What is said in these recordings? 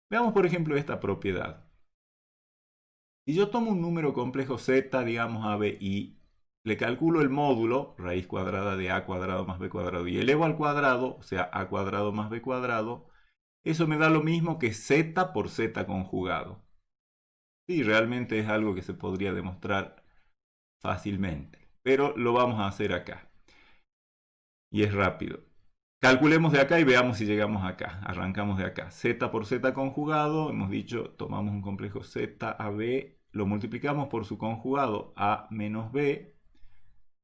Veamos por ejemplo esta propiedad. Si yo tomo un número complejo z, digamos a, b, y le calculo el módulo, raíz cuadrada de a cuadrado más b cuadrado, y elevo al cuadrado, o sea, a cuadrado más b cuadrado, eso me da lo mismo que z por z conjugado. Sí, realmente es algo que se podría demostrar fácilmente, pero lo vamos a hacer acá. Y es rápido. Calculemos de acá y veamos si llegamos acá. Arrancamos de acá. Z por Z conjugado. Hemos dicho, tomamos un complejo Z a B. Lo multiplicamos por su conjugado A menos B.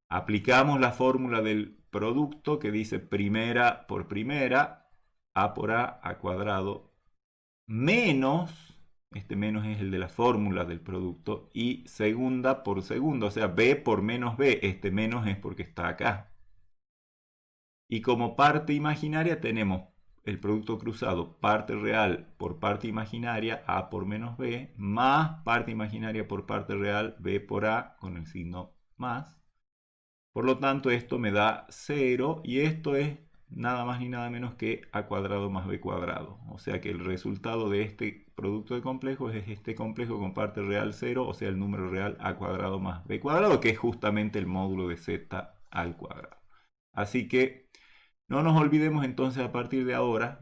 Aplicamos la fórmula del producto que dice primera por primera. A por A cuadrado. Menos, este menos es el de la fórmula del producto. Y segunda por segunda. O sea, B por menos B. Este menos es porque está acá. Y como parte imaginaria tenemos el producto cruzado parte real por parte imaginaria, A por menos B, más parte imaginaria por parte real, B por A, con el signo más. Por lo tanto, esto me da 0 y esto es nada más ni nada menos que A cuadrado más B cuadrado. O sea que el resultado de este producto de complejos es este complejo con parte real 0, o sea el número real A cuadrado más B cuadrado, que es justamente el módulo de Z al cuadrado. Así que no nos olvidemos entonces a partir de ahora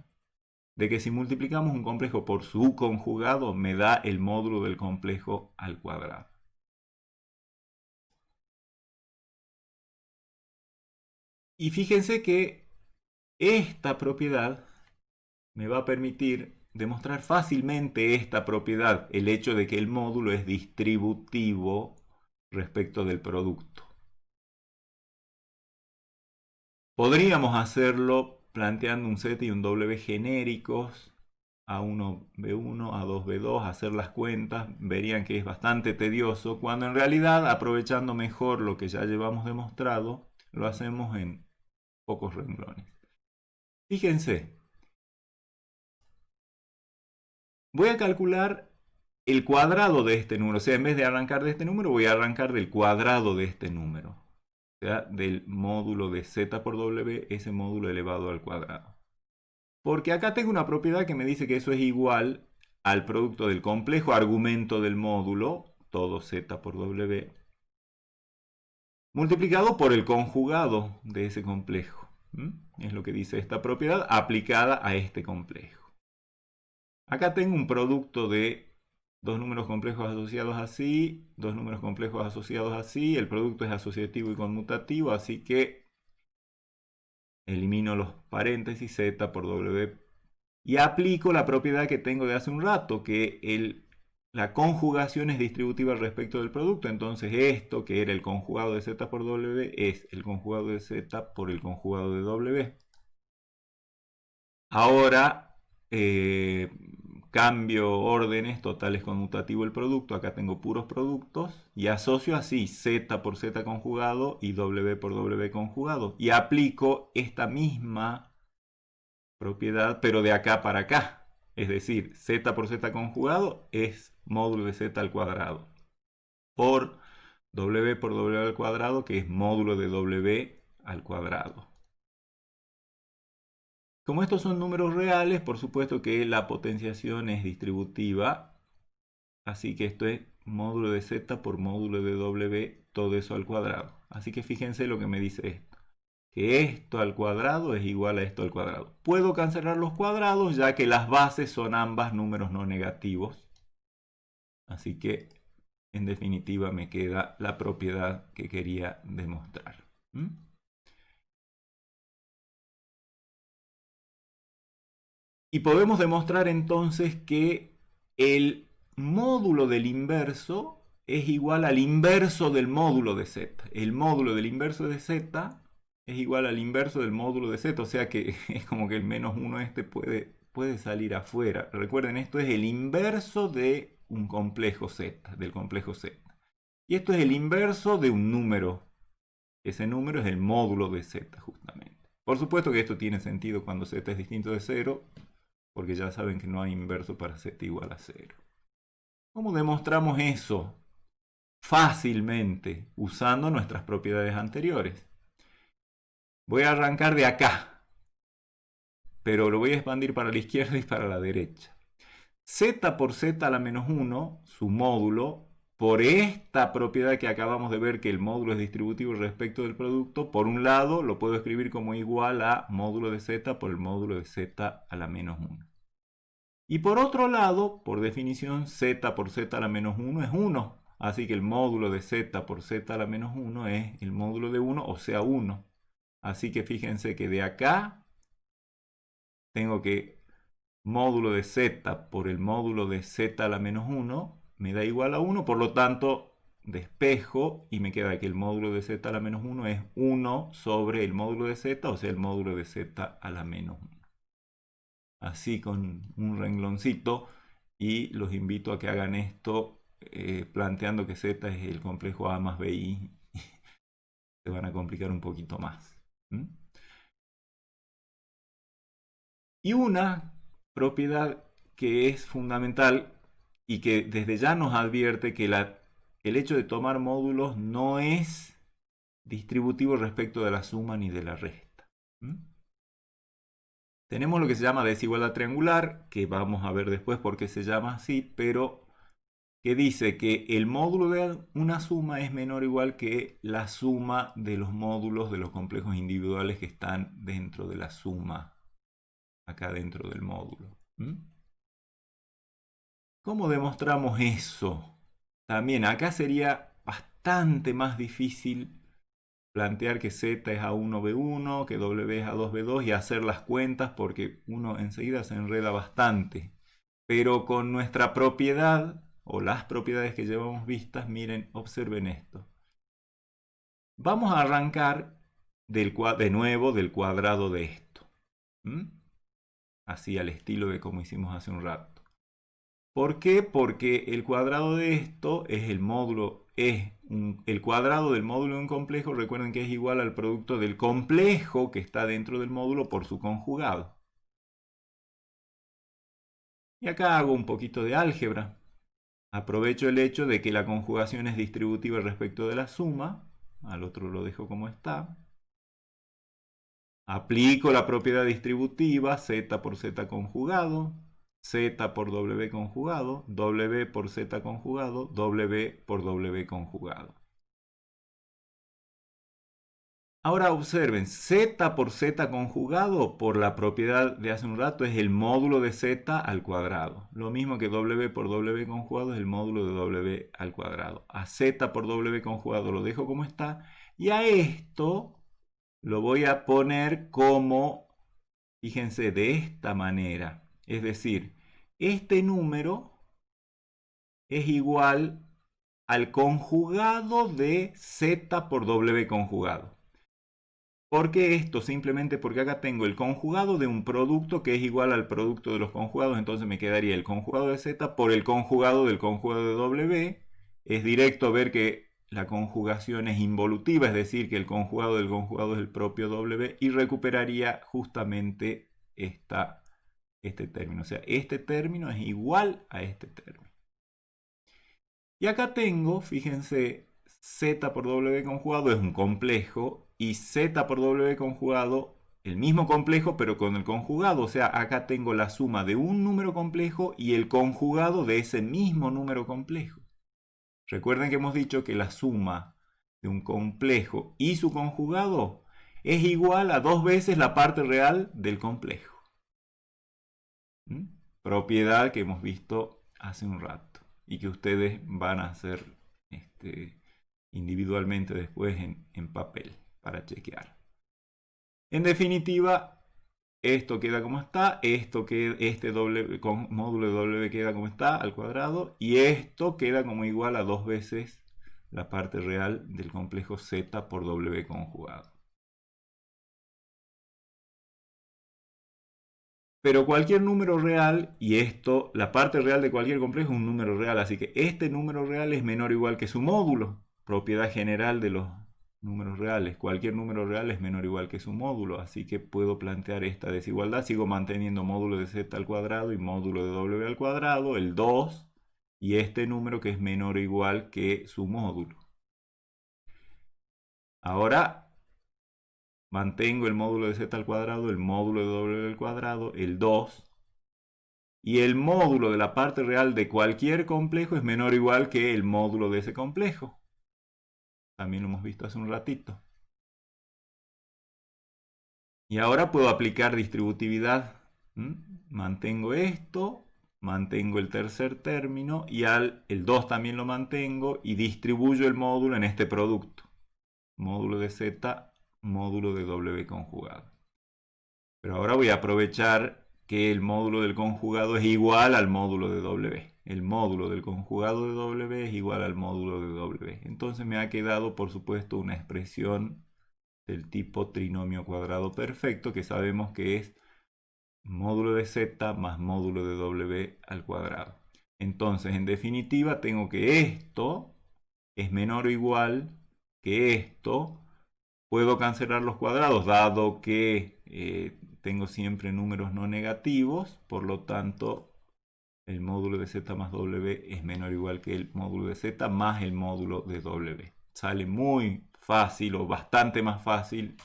de que si multiplicamos un complejo por su conjugado me da el módulo del complejo al cuadrado. Y fíjense que esta propiedad me va a permitir demostrar fácilmente esta propiedad, el hecho de que el módulo es distributivo respecto del producto. Podríamos hacerlo planteando un Z y un W genéricos, A1, B1, A2, B2, hacer las cuentas, verían que es bastante tedioso, cuando en realidad, aprovechando mejor lo que ya llevamos demostrado, lo hacemos en pocos renglones. Fíjense, voy a calcular el cuadrado de este número, o sea, en vez de arrancar de este número, voy a arrancar del cuadrado de este número, o sea, del módulo de Z por W, ese módulo elevado al cuadrado. Porque acá tengo una propiedad que me dice que eso es igual al producto del complejo argumento del módulo, todo Z por W, multiplicado por el conjugado de ese complejo. Es lo que dice esta propiedad aplicada a este complejo. Acá tengo un producto de dos números complejos asociados así, dos números complejos asociados así, el producto es asociativo y conmutativo, así que elimino los paréntesis, Z por W, y aplico la propiedad que tengo de hace un rato, que la conjugación es distributiva respecto del producto. Entonces esto, que era el conjugado de Z por W, es el conjugado de Z por el conjugado de W. Ahora cambio órdenes, totales conmutativo el producto. Acá tengo puros productos. Y asocio así Z por Z conjugado y W por W conjugado. Y aplico esta misma propiedad, pero de acá para acá. Es decir, Z por Z conjugado es módulo de Z al cuadrado. Por W al cuadrado, que es módulo de W al cuadrado. Como estos son números reales, por supuesto que la potenciación es distributiva. Así que esto es módulo de Z por módulo de W, todo eso al cuadrado. Así que fíjense lo que me dice esto. Que esto al cuadrado es igual a esto al cuadrado. Puedo cancelar los cuadrados ya que las bases son ambas números no negativos. Así que en definitiva me queda la propiedad que quería demostrar. Y podemos demostrar entonces que el módulo del inverso es igual al inverso del módulo de z. El módulo del inverso de z es igual al inverso del módulo de z, o sea que es como que el menos 1 este puede salir afuera. Recuerden, esto es el inverso de un complejo z, del complejo z. Y esto es el inverso de un número. Ese número es el módulo de z, justamente. Por supuesto que esto tiene sentido cuando z es distinto de 0, porque ya saben que no hay inverso para z igual a 0. ¿Cómo demostramos eso? Fácilmente, usando nuestras propiedades anteriores. Voy a arrancar de acá, pero lo voy a expandir para la izquierda y para la derecha. z por z a la menos 1, su módulo, por esta propiedad que acabamos de ver que el módulo es distributivo respecto del producto, por un lado lo puedo escribir como igual a módulo de z por el módulo de z a la menos 1. Y por otro lado, por definición, z por z a la menos 1 es 1. Así que el módulo de z por z a la menos 1 es el módulo de 1, o sea 1. Así que fíjense que de acá tengo que módulo de z por el módulo de z a la menos 1 me da igual a 1, por lo tanto despejo y me queda que el módulo de z a la menos 1 es 1 sobre el módulo de z, o sea el módulo de z a la menos 1. Así con un rengloncito, y los invito a que hagan esto planteando que z es el complejo A más BI. Se van a complicar un poquito más. Y una propiedad que es fundamental y que desde ya nos advierte que el hecho de tomar módulos no es distributivo respecto de la suma ni de la resta. Tenemos lo que se llama desigualdad triangular, que vamos a ver después por qué se llama así, pero que dice que el módulo de una suma es menor o igual que la suma de los módulos de los complejos individuales que están dentro de la suma, acá dentro del módulo. ¿Cómo demostramos eso? También acá sería bastante más difícil plantear que Z es A1B1, que W es A2B2 y hacer las cuentas porque uno enseguida se enreda bastante. Pero con nuestra propiedad o las propiedades que llevamos vistas, miren, observen esto. Vamos a arrancar de nuevo del cuadrado de esto. Así al estilo de como hicimos hace un rato. ¿Por qué? Porque el cuadrado de esto es el módulo, el cuadrado del módulo de un complejo, recuerden que es igual al producto del complejo que está dentro del módulo por su conjugado. Y acá hago un poquito de álgebra. Aprovecho el hecho de que la conjugación es distributiva respecto de la suma. Al otro lo dejo como está. Aplico la propiedad distributiva, z por z conjugado, z por w conjugado, w por z conjugado, w por w conjugado. Ahora observen, z por z conjugado por la propiedad de hace un rato es el módulo de z al cuadrado. Lo mismo que w por w conjugado es el módulo de w al cuadrado. A z por w conjugado lo dejo como está. Y a esto lo voy a poner como, fíjense, de esta manera. Es decir, este número es igual al conjugado de z por w conjugado. ¿Por qué esto? Simplemente porque acá tengo el conjugado de un producto que es igual al producto de los conjugados, entonces me quedaría el conjugado de z por el conjugado del conjugado de w. Es directo ver que la conjugación es involutiva, es decir, que el conjugado del conjugado es el propio w, y recuperaría justamente este término. O sea, este término es igual a este término. Y acá tengo, fíjense, z por w conjugado es un complejo y z por w conjugado el mismo complejo pero con el conjugado. O sea, acá tengo la suma de un número complejo y el conjugado de ese mismo número complejo. Recuerden que hemos dicho que la suma de un complejo y su conjugado es igual a 2 veces la parte real del complejo. Propiedad que hemos visto hace un rato y que ustedes van a hacer individualmente después en papel para chequear. En definitiva, esto queda como está, este módulo de w queda como está al cuadrado, y esto queda como igual a 2 veces la parte real del complejo z por w conjugado. Pero cualquier número real, y esto, la parte real de cualquier complejo es un número real, así que este número real es menor o igual que su módulo, propiedad general de los números reales. Cualquier número real es menor o igual que su módulo, así que puedo plantear esta desigualdad. Sigo manteniendo módulo de z al cuadrado y módulo de w al cuadrado, el 2, y este número que es menor o igual que su módulo. Ahora mantengo el módulo de z al cuadrado, el módulo de w al cuadrado, el 2, y el módulo de la parte real de cualquier complejo es menor o igual que el módulo de ese complejo. También lo hemos visto hace un ratito. Y ahora puedo aplicar distributividad. Mantengo esto, mantengo el tercer término y el 2 también lo mantengo y distribuyo el módulo en este producto. Módulo de Z, módulo de W conjugado. Pero ahora voy a aprovechar que el módulo del conjugado es igual al módulo de W. El módulo del conjugado de W es igual al módulo de W. Entonces me ha quedado, por supuesto, una expresión del tipo trinomio cuadrado perfecto, que sabemos que es módulo de Z más módulo de W al cuadrado. Entonces, en definitiva, tengo que esto es menor o igual que esto. Puedo cancelar los cuadrados, dado que tengo siempre números no negativos, por lo tanto el módulo de Z más W es menor o igual que el módulo de Z más el módulo de W. Sale muy fácil o bastante más fácil.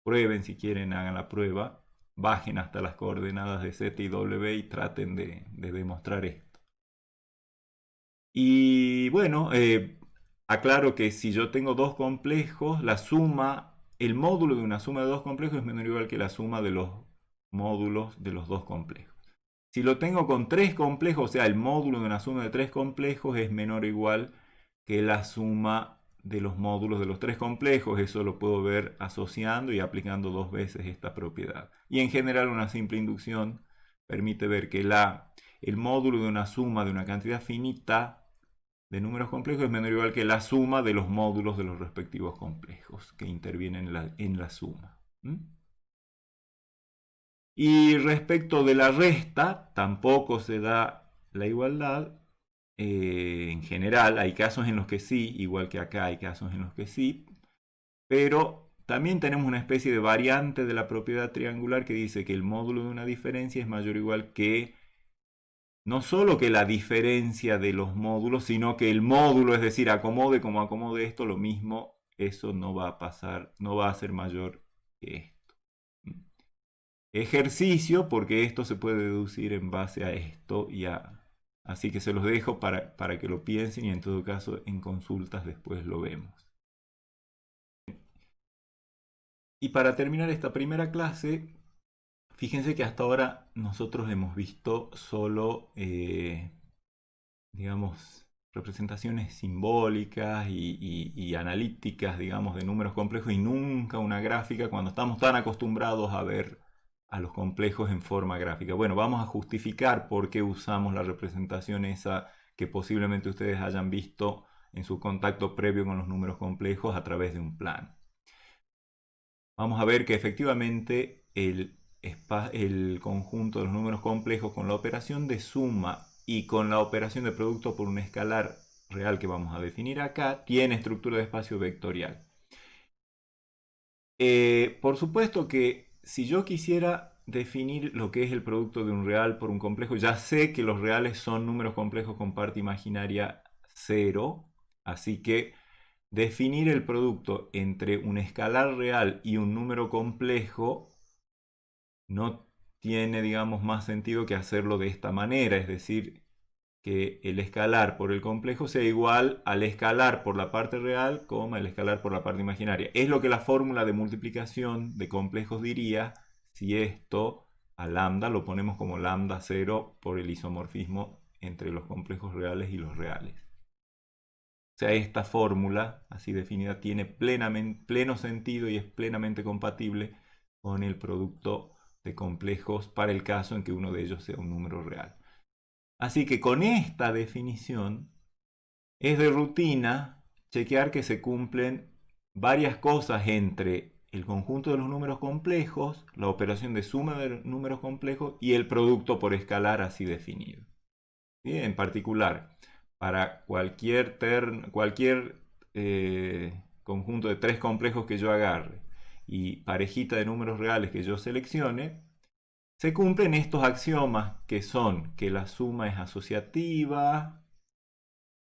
Prueben si quieren, hagan la prueba. Bajen hasta las coordenadas de Z y W y traten de demostrar esto. Y bueno, aclaro que si yo tengo dos complejos, la suma, el módulo de una suma de dos complejos es menor o igual que la suma de los módulos de los dos complejos. Si lo tengo con tres complejos, o sea, el módulo de una suma de tres complejos es menor o igual que la suma de los módulos de los tres complejos. Eso lo puedo ver asociando y aplicando dos veces esta propiedad. Y en general una simple inducción permite ver que el módulo de una suma de una cantidad finita de números complejos es menor o igual que la suma de los módulos de los respectivos complejos que intervienen en la suma. Y respecto de la resta, tampoco se da la igualdad. En general, hay casos en los que sí, igual que acá hay casos en los que sí, pero también tenemos una especie de variante de la propiedad triangular que dice que el módulo de una diferencia es mayor o igual que no solo que la diferencia de los módulos, sino que el módulo, es decir, acomode como acomode esto, lo mismo, eso no va a pasar, no va a ser mayor que esto. Ejercicio, porque esto se puede deducir en base a esto y a... Así que se los dejo para que lo piensen y en todo caso en consultas después lo vemos. Y para terminar esta primera clase, fíjense que hasta ahora nosotros hemos visto solo, digamos, representaciones simbólicas y analíticas, digamos, de números complejos y nunca una gráfica cuando estamos tan acostumbrados a ver a los complejos en forma gráfica. Bueno, vamos a justificar por qué usamos la representación esa que posiblemente ustedes hayan visto en su contacto previo con los números complejos a través de un plano. Vamos a ver que efectivamente el conjunto de los números complejos con la operación de suma y con la operación de producto por un escalar real que vamos a definir acá, tiene estructura de espacio vectorial. Por supuesto que si yo quisiera definir lo que es el producto de un real por un complejo, ya sé que los reales son números complejos con parte imaginaria 0, así que definir el producto entre un escalar real y un número complejo no tiene, digamos, más sentido que hacerlo de esta manera, es decir, que el escalar por el complejo sea igual al escalar por la parte real, el escalar por la parte imaginaria. Es lo que la fórmula de multiplicación de complejos diría si esto a lambda lo ponemos como lambda 0 por el isomorfismo entre los complejos reales y los reales. O sea, esta fórmula, así definida, tiene pleno sentido y es plenamente compatible con el producto de complejos para el caso en que uno de ellos sea un número real. Así que con esta definición es de rutina chequear que se cumplen varias cosas entre el conjunto de los números complejos, la operación de suma de números complejos y el producto por escalar así definido. ¿Sí? En particular, para cualquier conjunto de tres complejos que yo agarre y parejita de números reales que yo seleccione, se cumplen estos axiomas que son que la suma es asociativa,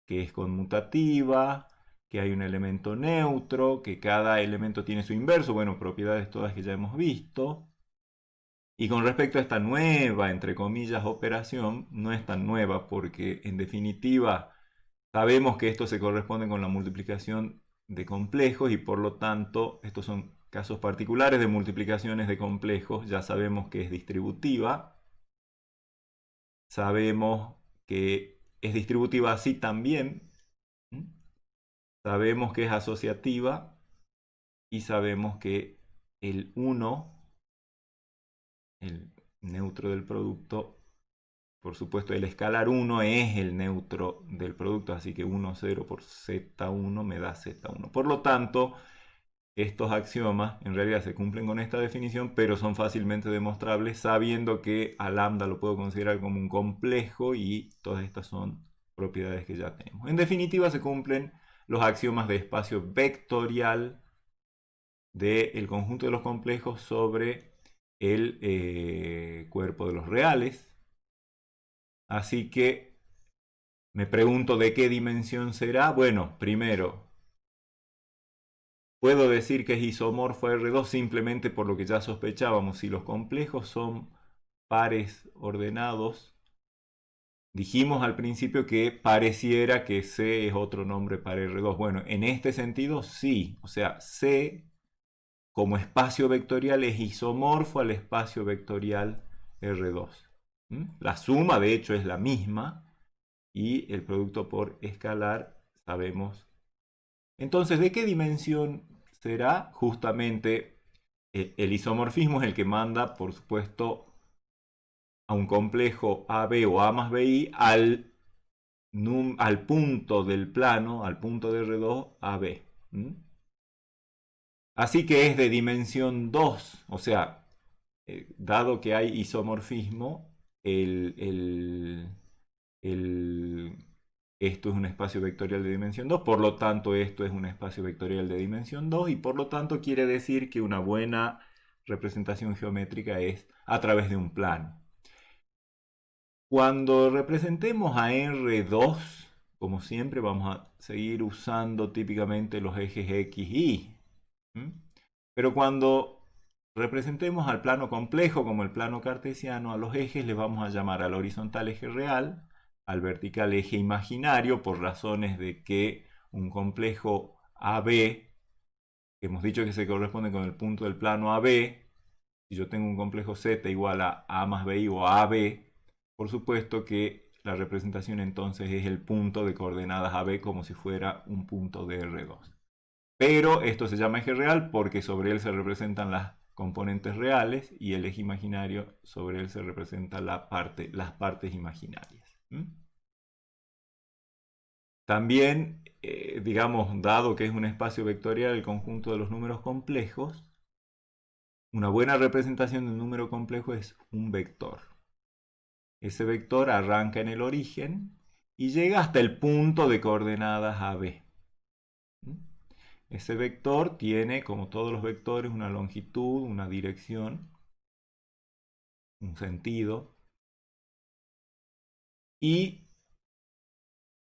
que es conmutativa, que hay un elemento neutro, que cada elemento tiene su inverso, bueno, propiedades todas que ya hemos visto, Y con respecto a esta nueva, entre comillas, operación, no es tan nueva porque en definitiva sabemos que esto se corresponde con la multiplicación de complejos y por lo tanto estos son casos particulares de multiplicaciones de complejos. Ya sabemos que es distributiva, sabemos que es distributiva así también, sabemos que es asociativa y sabemos que el 1, el neutro del producto, por supuesto el escalar 1 es el neutro del producto, así que 1, 0 por Z1 me da Z1. Por lo tanto, estos axiomas en realidad se cumplen con esta definición, pero son fácilmente demostrables sabiendo que a lambda lo puedo considerar como un complejo y todas estas son propiedades que ya tenemos. En definitiva, se cumplen los axiomas de espacio vectorial del conjunto de los complejos sobre el cuerpo de los reales. Así que me pregunto de qué dimensión será. Bueno, primero, puedo decir que es isomorfo a R2 simplemente por lo que ya sospechábamos. Si los complejos son pares ordenados, dijimos al principio que pareciera que C es otro nombre para R2. Bueno, en este sentido sí. O sea, C como espacio vectorial es isomorfo al espacio vectorial R2. La suma de hecho es la misma y el producto por escalar sabemos. Entonces, ¿de qué dimensión será? Justamente el isomorfismo es el que manda, por supuesto, a un complejo AB o A más BI al punto del plano, al punto de R2 AB. Así que es de dimensión 2, o sea, dado que hay isomorfismo, esto es un espacio vectorial de dimensión 2, por lo tanto esto es un espacio vectorial de dimensión 2 y por lo tanto quiere decir que una buena representación geométrica es a través de un plano. Cuando representemos a R2, como siempre vamos a seguir usando típicamente los ejes X, Y. Pero cuando representemos al plano complejo como el plano cartesiano, a los ejes les vamos a llamar al horizontal eje real, al vertical eje imaginario, por razones de que un complejo AB, que hemos dicho que se corresponde con el punto del plano AB, si yo tengo un complejo Z igual a A más BI o AB, por supuesto que la representación entonces es el punto de coordenadas AB como si fuera un punto de R2. Pero esto se llama eje real porque sobre él se representan las componentes reales y el eje imaginario sobre él se representa las partes imaginarias. También, digamos, dado que es un espacio vectorial el conjunto de los números complejos, una buena representación de un número complejo es un vector. Ese vector arranca en el origen y llega hasta el punto de coordenadas AB. Ese vector tiene, como todos los vectores, una longitud, una dirección, un sentido y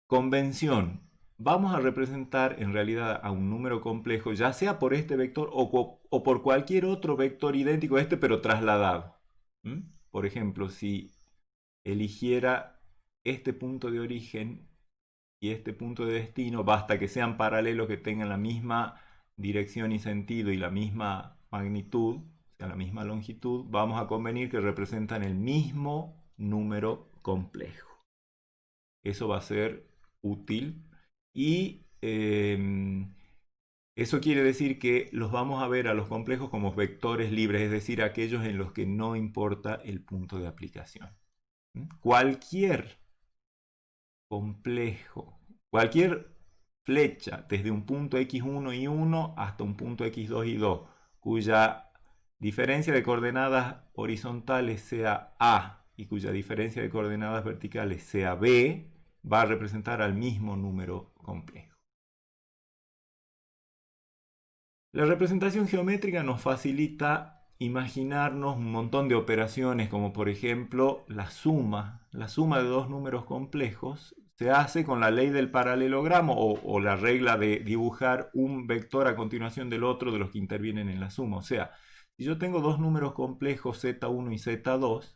convención. Vamos a representar en realidad a un número complejo, ya sea por este vector o por cualquier otro vector idéntico a este, pero trasladado. Por ejemplo, si eligiera este punto de origen y este punto de destino, basta que sean paralelos, que tengan la misma dirección y sentido y la misma magnitud, o sea, la misma longitud, vamos a convenir que representan el mismo número complejo. Eso va a ser útil y eso quiere decir que los vamos a ver a los complejos como vectores libres, es decir, aquellos en los que no importa el punto de aplicación. Cualquier complejo, cualquier flecha desde un punto x1 y 1 hasta un punto x2 y 2, cuya diferencia de coordenadas horizontales sea A y cuya diferencia de coordenadas verticales sea B, va a representar al mismo número complejo. La representación geométrica nos facilita imaginarnos un montón de operaciones, como por ejemplo la suma de dos números complejos se hace con la ley del paralelogramo o la regla de dibujar un vector a continuación del otro de los que intervienen en la suma. O sea, Si yo tengo dos números complejos Z1 y Z2,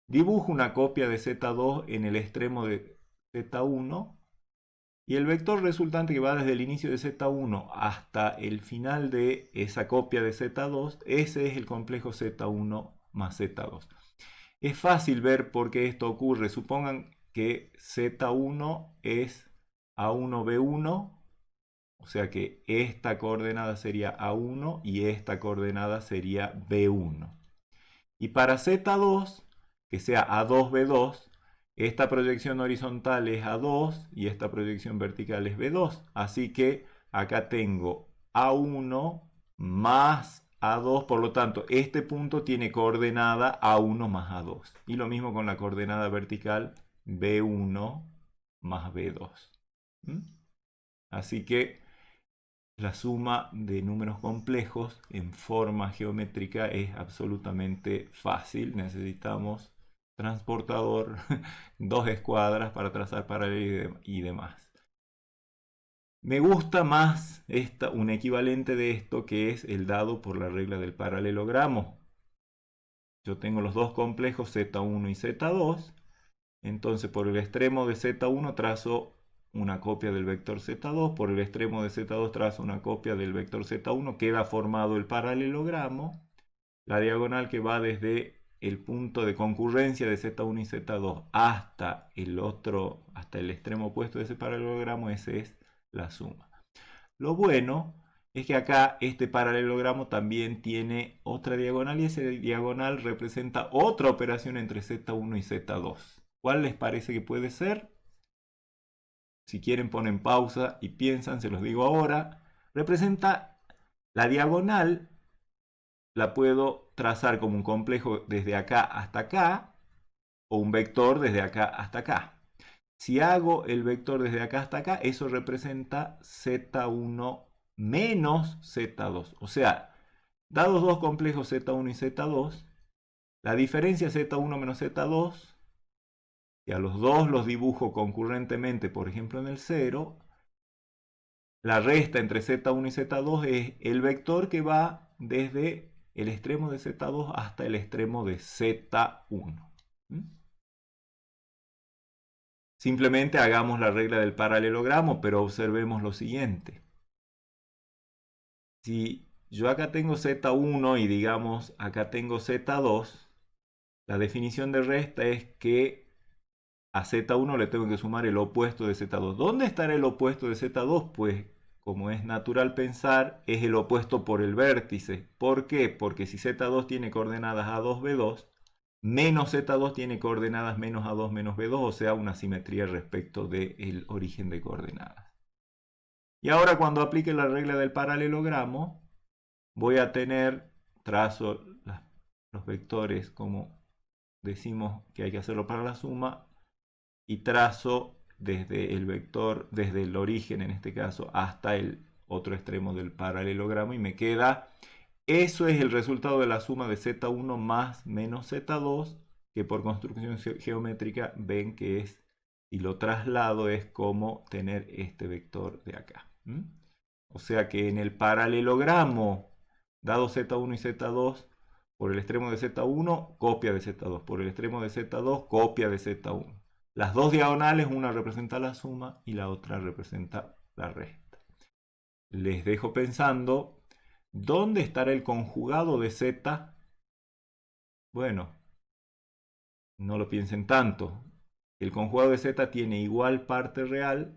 dibujo una copia de Z2 en el extremo de Z1 y el vector resultante que va desde el inicio de Z1 hasta el final de esa copia de Z2, ese es el complejo Z1 más Z2. Es fácil ver por qué esto ocurre. Supongan que Z1 es A1B1, o sea que esta coordenada sería A1 y esta coordenada sería B1. Y para Z2, que sea A2B2, esta proyección horizontal es A2 y esta proyección vertical es B2. Así que acá tengo A1 más A2, por lo tanto, este punto tiene coordenada A1 más A2. Y lo mismo con la coordenada vertical B1 más B2. Así que la suma de números complejos en forma geométrica es absolutamente fácil. Necesitamos transportador, dos escuadras para trazar paralelo y demás. Me gusta más un equivalente de esto, que es el dado por la regla del paralelogramo. Yo tengo los dos complejos Z1 y Z2. Entonces por el extremo de Z1 trazo una copia del vector Z2, por el extremo de Z2 trazo una copia del vector Z1, queda formado el paralelogramo. La diagonal que va desde el punto de concurrencia de Z1 y Z2 hasta el extremo opuesto de ese paralelogramo, esa es la suma. Lo bueno es que acá este paralelogramo también tiene otra diagonal y esa diagonal representa otra operación entre Z1 y Z2. ¿Cuál les parece que puede ser? Si quieren ponen pausa y piensan, se los digo ahora. Representa la diagonal, la puedo trazar como un complejo desde acá hasta acá o un vector desde acá hasta acá. Si hago el vector desde acá hasta acá, eso representa Z1 menos Z2. O sea, dados dos complejos Z1 y Z2, la diferencia Z1 menos Z2, y a los dos los dibujo concurrentemente, por ejemplo en el 0, la resta entre Z1 y Z2 es el vector que va desde el extremo de Z2 hasta el extremo de Z1. Simplemente hagamos la regla del paralelogramo, pero observemos lo siguiente. Si yo acá tengo Z1 y digamos acá tengo Z2, la definición de resta es que a Z1 le tengo que sumar el opuesto de Z2. ¿Dónde estará el opuesto de Z2? Pues, como es natural pensar, es el opuesto por el vértice. ¿Por qué? Porque si Z2 tiene coordenadas A2, B2, menos Z2 tiene coordenadas menos A2, menos B2, o sea, una simetría respecto del origen de coordenadas. Y ahora cuando aplique la regla del paralelogramo, voy a tener, trazo los vectores como decimos que hay que hacerlo para la suma, y trazo desde el vector, desde el origen en este caso, hasta el otro extremo del paralelogramo y me queda, eso es el resultado de la suma de Z1 más menos Z2, que por construcción geométrica ven que es, y lo traslado es como tener este vector de acá. O sea que en el paralelogramo, dado Z1 y Z2, por el extremo de Z1, copia de Z2, por el extremo de Z2, copia de Z1. Las dos diagonales, una representa la suma y la otra representa la resta. Les dejo pensando, ¿dónde estará el conjugado de Z? Bueno, no lo piensen tanto. El conjugado de Z tiene igual parte real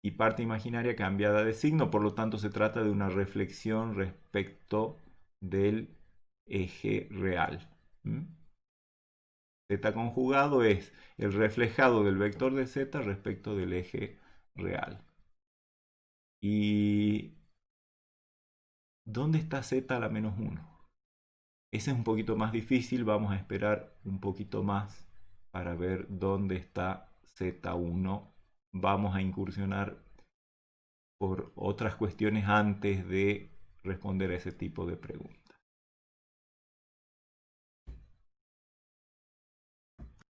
y parte imaginaria cambiada de signo, por lo tanto se trata de una reflexión respecto del eje real. Z conjugado es el reflejado del vector de Z respecto del eje real. ¿Y dónde está Z a la menos 1? Ese es un poquito más difícil, vamos a esperar un poquito más para ver dónde está Z1. Vamos a incursionar por otras cuestiones antes de responder a ese tipo de preguntas.